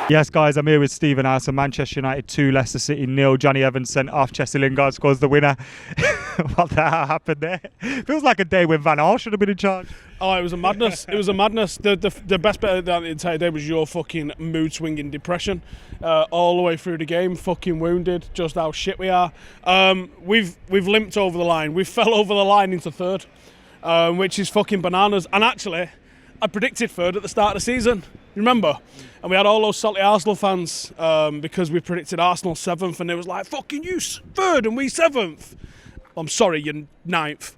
Yes, guys, I'm here with Stephen Howson. Manchester United 2, Leicester City 0. Johnny Evans sent off. Jesse Lingard scores the winner. What the hell happened there? Feels like a day when Van Gaal should have been in charge. Oh, it was a madness. It was a madness. The best bit of that entire day was your fucking mood-swinging depression. All the way through the game, fucking wounded, just how shit we are. We've limped over the line. We fell over the line into third, which is fucking bananas. And actually, I predicted third at the start of the season. You remember? And we had all those salty Arsenal fans because we predicted Arsenal 7th, and it was like, fucking you 3rd and we 7th. I'm sorry, you're 9th.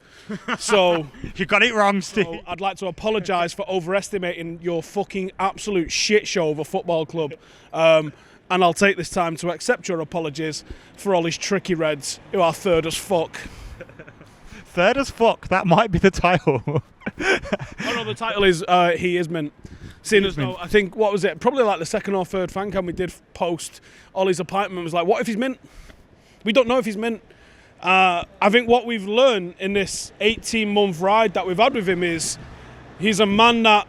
So you got it wrong, Steve. So I'd like to apologise for overestimating your fucking absolute shit show of a football club. And I'll take this time to accept your apologies for all these tricky Reds who are 3rd as fuck. 3rd as fuck? That might be the title. Oh no, the title is He Is Mint. Seeing as though, I think, what was it? Probably like the 2nd or 3rd Fancam we did post Ollie's appointment was like, what if he's mint? We don't know if he's mint. I think what we've learned in this 18-month ride that we've had with him is he's a man that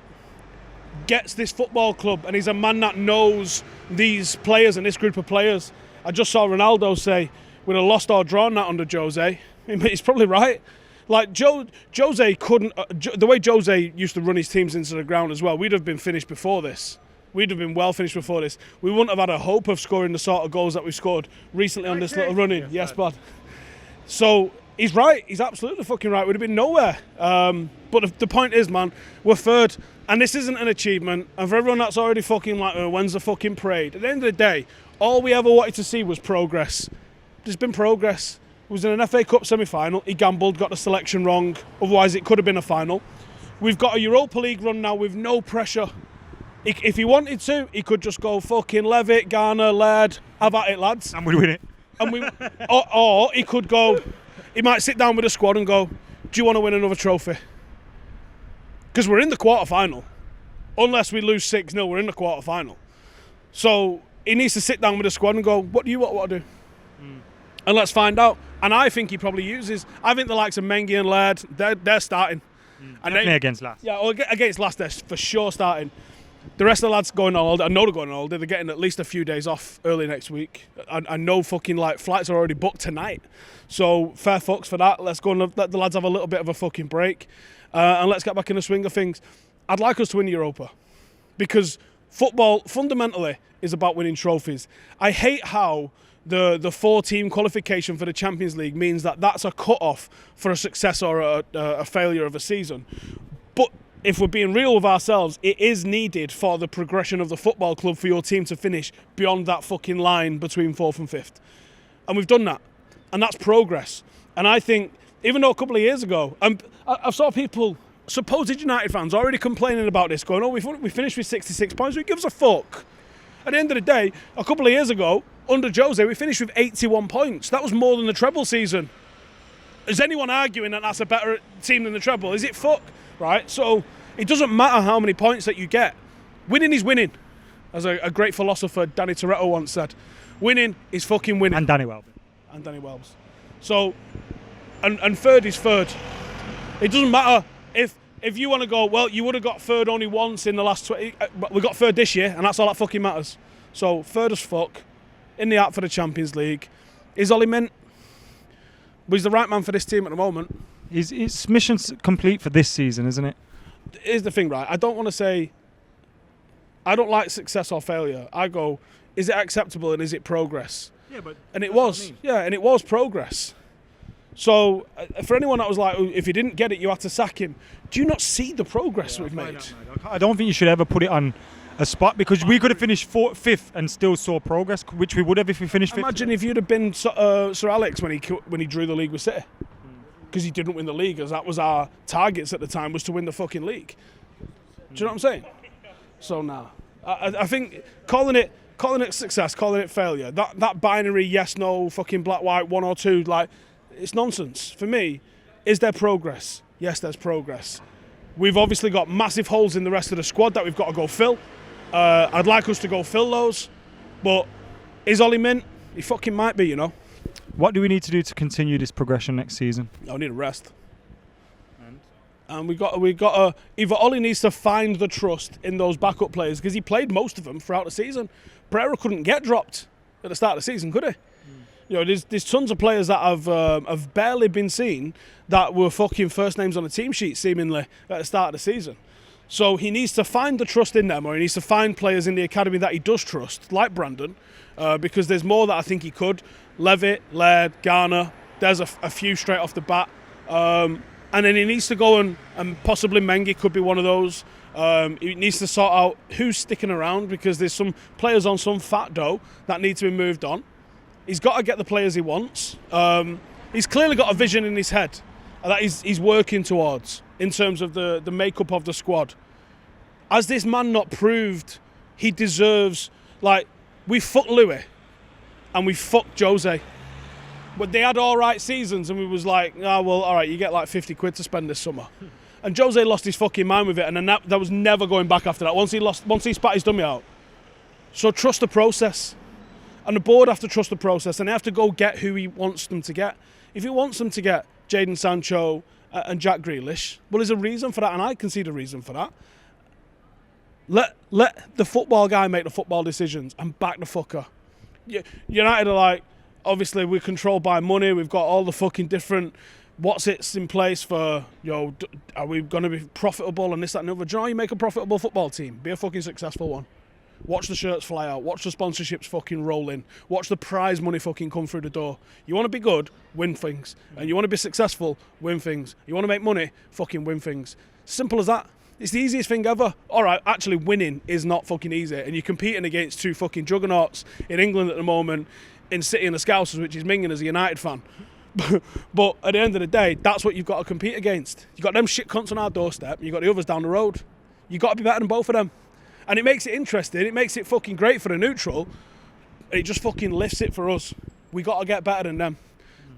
gets this football club, and he's a man that knows these players and this group of players. I just saw Ronaldo say, we'd have lost or drawn that under Jose. He's probably right. Like, Jose couldn't... the way Jose used to run his teams into the ground as well, we'd have been finished before this. We'd have been well finished before this. We wouldn't have had a hope of scoring the sort of goals that we've scored recently on this little run-in. Yes, bud. So, he's right. He's absolutely fucking right. We'd have been nowhere. But the point is, man, we're 3rd. And this isn't an achievement. And for everyone that's already fucking like, when's the fucking parade? At the end of the day, all we ever wanted to see was progress. There's been progress. It was in an FA Cup semi-final. He gambled, got the selection wrong. Otherwise, it could have been a final. We've got a Europa League run now with no pressure. If he wanted to, he could just go fucking Levitt, Garner, Laird, have at it, lads. And we'd win it. And or he could go, he might sit down with the squad and go, do you want to win another trophy? Because we're in the quarter-final. Unless we lose 6-0, we're in the quarter-final. So he needs to sit down with the squad and go, what do you want to do? And let's find out. And I think he probably uses... I think the likes of Mengi and Laird, they're starting. And definitely against Leicester. Yeah, or against Leicester, they're for sure starting. The rest of the lads going on holiday. I know they're going on holiday. They're getting at least a few days off early next week. I know fucking like flights are already booked tonight. So fair fucks for that. Let's go and let the lads have a little bit of a fucking break. And let's get back in the swing of things. I'd like us to win Europa. Because football, fundamentally, is about winning trophies. I hate how... The 4-team qualification for the Champions League means that that's a cut-off for a success or a failure of a season. But if we're being real with ourselves, it is needed for the progression of the football club for your team to finish beyond that fucking line between 4th and 5th. And we've done that. And that's progress. And I think, even though a couple of years ago, I saw people, supposed United fans, already complaining about this, going, oh, we finished with 66 points, who gives a fuck? At the end of the day, a couple of years ago, under Jose, we finished with 81 points. That was more than the treble season. Is anyone arguing that that's a better team than the treble? Is it fuck? Right? So it doesn't matter how many points that you get. Winning is winning. As a great philosopher, Danny Toretto, once said. Winning is fucking winning. And Danny Welbeck. And Danny Welbeck. So, and 3rd is 3rd. It doesn't matter if you want to go, well, you would have got 3rd only once in the last 20... But we got 3rd this year, and that's all that fucking matters. So, 3rd as fuck. In the act for the Champions League. Is Ollie mint? But he's the right man for this team at the moment. His mission's complete for this season, isn't it? Here's the thing, right? I don't want to say... I don't like success or failure. I go, is it acceptable and is it progress? Yeah, but... And it was. Yeah, and it was progress. So, for anyone that was like, if you didn't get it, you had to sack him. Do you not see the progress we've made? I don't think you should ever put it on a spot, because we could have finished 5th and still saw progress, which we would have if we finished 5th. Imagine if you'd have been Sir Alex when he drew the league with City, because he didn't win the league, as that was our targets at the time, was to win the fucking league. Do you know what I'm saying? So now, I think calling it success, calling it failure, that binary yes no fucking black white 1 or 2, like, it's nonsense. For me, is there progress? Yes, there's progress. We've obviously got massive holes in the rest of the squad that we've got to go fill. I'd like us to go fill those, but is Ollie mint? He fucking might be, you know. What do we need to do to continue this progression next season? I need a rest. And we got to either Ollie needs to find the trust in those backup players, because he played most of them throughout the season. Pereira couldn't get dropped at the start of the season, could he? You know, there's tons of players that have barely been seen that were fucking first names on the team sheet seemingly at the start of the season. So he needs to find the trust in them, or he needs to find players in the academy that he does trust, like Brandon, because there's more that I think he could. Levitt, Laird, Garner, there's a few straight off the bat. And then he needs to go and possibly Mengi could be one of those. He needs to sort out who's sticking around, because there's some players on some fat dough that need to be moved on. He's got to get the players he wants. He's clearly got a vision in his head that he's working towards in terms of the makeup of the squad. Has this man not proved he deserves, like, we fucked Louis and we fucked Jose. But they had all right seasons and we was like, well, all right, you get like 50 quid to spend this summer. And Jose lost his fucking mind with it, and then that was never going back after that. Once he spat his dummy out. So trust the process. And the board have to trust the process, and they have to go get who he wants them to get. If he wants them to get Jadon Sancho and Jack Grealish, well, there's a reason for that, and I can see the reason for that. Let the football guy make the football decisions and back the fucker. United are like, obviously we're controlled by money. We've got all the fucking different what's-its in place for, are we going to be profitable and this, that and the other. Do you know how you make a profitable football team? Be a fucking successful one. Watch the shirts fly out. Watch the sponsorships fucking roll in. Watch the prize money fucking come through the door. You want to be good? Win things. And you want to be successful? Win things. You want to make money? Fucking win things. Simple as that. It's the easiest thing ever. All right, actually winning is not fucking easy. And you're competing against two fucking juggernauts in England at the moment, in City and the Scousers, which is minging as a United fan. But at the end of the day, that's what you've got to compete against. You've got them shit cunts on our doorstep, and you've got the others down the road. You've got to be better than both of them. And it makes it interesting. It makes it fucking great for the neutral. It just fucking lifts it for us. We got to get better than them.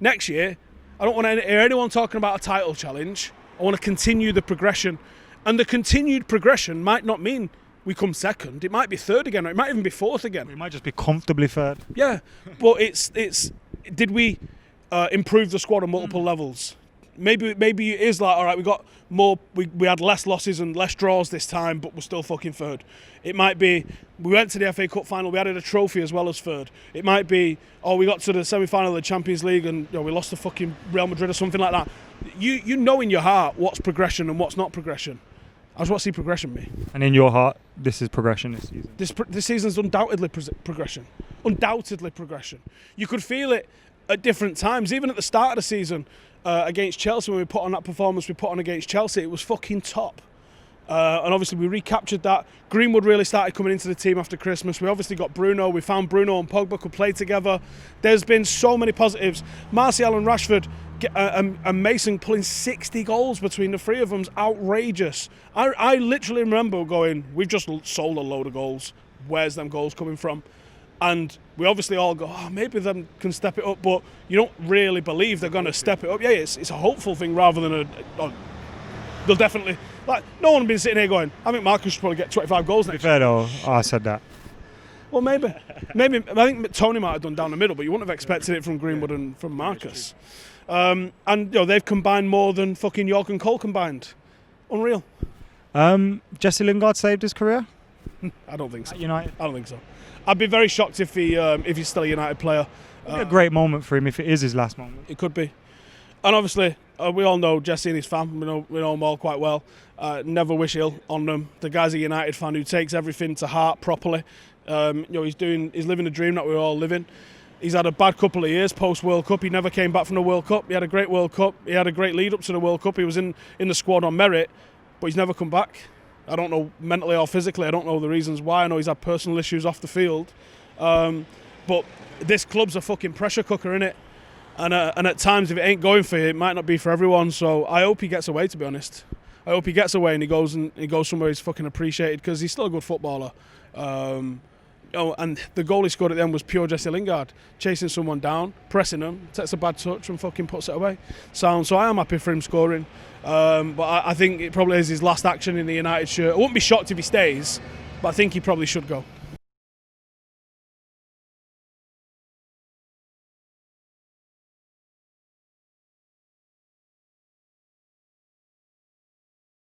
Next year, I don't want to hear anyone talking about a title challenge. I want to continue the progression. And the continued progression might not mean we come second. It might be third again, or it might even be fourth again. It might just be comfortably third. Yeah, but it's did we improve the squad on multiple levels? Maybe it is like, all right, we got more. We had less losses and less draws this time, but we're still fucking third. It might be we went to the FA Cup final, we added a trophy as well as third. It might be, we got to the semi-final of the Champions League and we lost to fucking Real Madrid or something like that. You know in your heart what's progression and what's not progression. I just want to see progression, me. And in your heart, this is progression this season. This season's undoubtedly progression. Undoubtedly progression. You could feel it at different times, even at the start of the season. Against Chelsea, when we put on that performance we put on against Chelsea, it was fucking top. And obviously we recaptured that. Greenwood really started coming into the team after Christmas. We obviously got Bruno. We found Bruno and Pogba could play together. There's been so many positives. Martial and Rashford and Mason pulling 60 goals between the three of them's outrageous. I literally remember going, we've just sold a load of goals. Where's them goals coming from? And we obviously all go, maybe them can step it up, but you don't really believe they're going to step it up. Yeah, it's a hopeful thing rather than they'll definitely, like, no one has been sitting here going, I think Marcus should probably get 25 goals next year. Fair though, I said that. Well, maybe. I think Tony might have done down the middle, but you wouldn't have expected it from Greenwood and from Marcus. And they've combined more than fucking York and Cole combined. Unreal. Jesse Lingard saved his career? I don't think so. At United? I don't think so. I'd be very shocked if he's still a United player. A great moment for him if it is his last moment. It could be. And obviously, we all know Jesse and his fam. We know them all quite well. Never wish ill on them. The guy's a United fan who takes everything to heart properly. He's living the dream that we're all living. He's had a bad couple of years post-World Cup. He never came back from the World Cup. He had a great World Cup. He had a great lead up to the World Cup. He was in the squad on merit, but he's never come back. I don't know mentally or physically. I don't know the reasons why. I know he's had personal issues off the field. But this club's a fucking pressure cooker, innit? And at times, if it ain't going for you, it might not be for everyone. So I hope he gets away, to be honest. I hope he gets away and he goes somewhere he's fucking appreciated, because he's still a good footballer. And the goal he scored at the end was pure Jesse Lingard, chasing someone down, pressing them, takes a bad touch and fucking puts it away. So I am happy for him scoring. But I think it probably is his last action in the United shirt. I wouldn't be shocked if he stays, but I think he probably should go.